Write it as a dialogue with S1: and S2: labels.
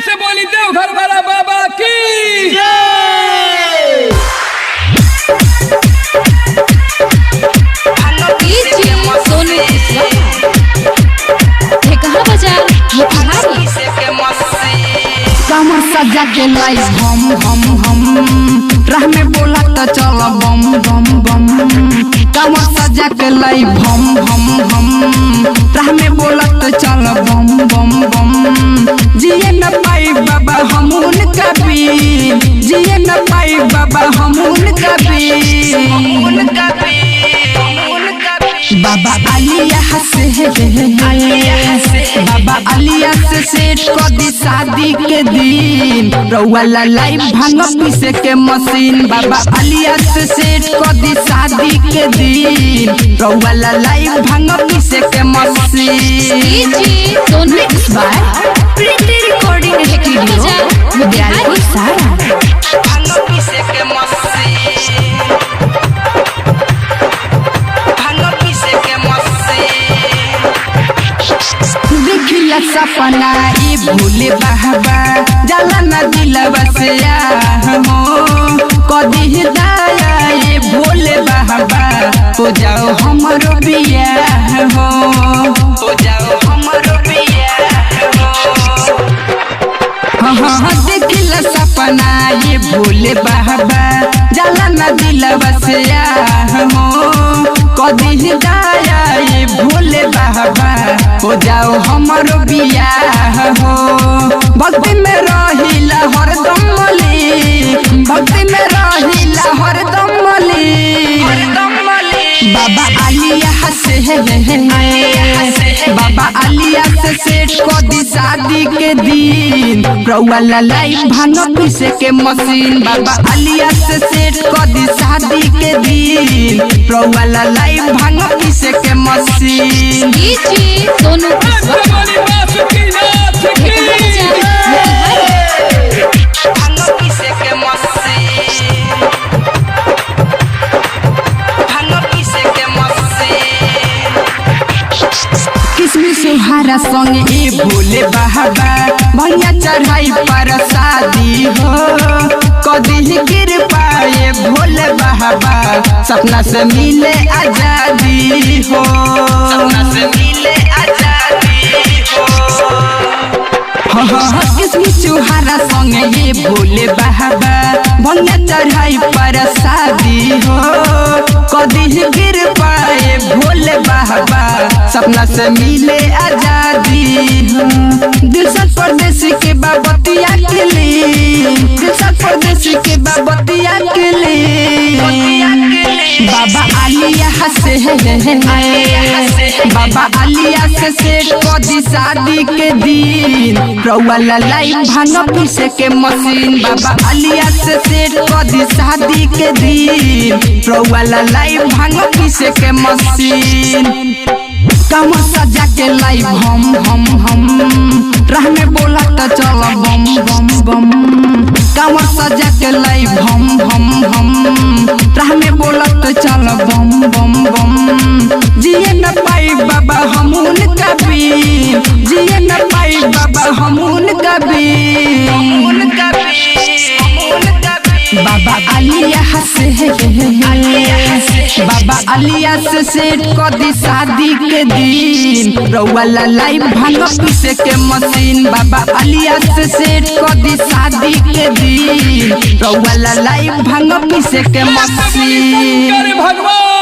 S1: से बोली देवघर वाला बाबा की
S2: कमर सजा के लाई हम राह में बोला तो चल बम बम बम। कमर सजा के लाई हम राह में बोला तो चल बम बम बम। जिए न पाई बाबा हम उनका भी, जिए न पाई बाबा हम उनका भी। बाबा अलिया से बाबा अलिया से सेट कर दी शादी के दिन। रउआ लाई भांग पीसे के मशीन। बाबा अलिया से सेट कर दी शादी के दिन। रउआ लाई भांग पीसे के मशीन। Mix by Preeti recording studio विद्यालय सारा। भांग पीसे के मशीन, देखिला सपना ई भूले बाबा जाला न दिलवा से हो। कदी दया ये भोले बाबा हो जाओ हमरो बियाह हो, हो जाओ हमरो बियाह हो। हाँ देखिला सपना ये भोले बाबा जाला न दिलवा से हो। कदी दया ये भोले बाबा हो जाओ हमरो बियाह हो। भक्ति में रहिला हरदम मली, भक्ति में रहिला हरदम मली। बाबा अलिया से बाबा अलिया से सेट कर दी शादी के दिन। रउआ लाई भांग पीसे के मशीन। बाबा अलिया से सेट कर दी शादी के दिन। रउआ लाई भांग पीसे के मशीन। सुहारा संग ए भोले बाबा भैया चढ़ाई पर शादी हो। कदी गिर पाए भोले बाबा सपना से मिले आजादी हो, सपना से मिले आजादी हो। किसमी चुहारा संग ये भोले बाबा भैया चढ़ाई पर शादी हो। कदी गिर पाए भोले बाबा सपना से मिले आजादी हो। दिलसा परदेसी के बाबतिया के लिए, दिलसा परदेसी के बाबतिया के लिए। बाबा अलिया से बाबा अलिया से सेट कर दी शादी के दिन। रउआ लाई भांग पीसे के मशीन। बाबा अलिया से सेट कर दी शादी के दिन। रउआ लाई भांग पीसे के मशीन। कमर सजा के लाई हम राह में बोला तो चल बम बम बम। कमर सजा के लाई हम राह में बोला तो चल बम बम बम। जिए न पाई बाबा हम उनका भी, जिए न पाई बाबा हम उनका भी। बाबा अलिया से बाबा अलिया से सेट कर दी शादी के दिन। रउआ लाई भांग पीसे के मशीन। बाबा अलिया से सेट कर दी शादी के दिन। रउआ लाई भांग पीसे के मशीन।
S1: भगवान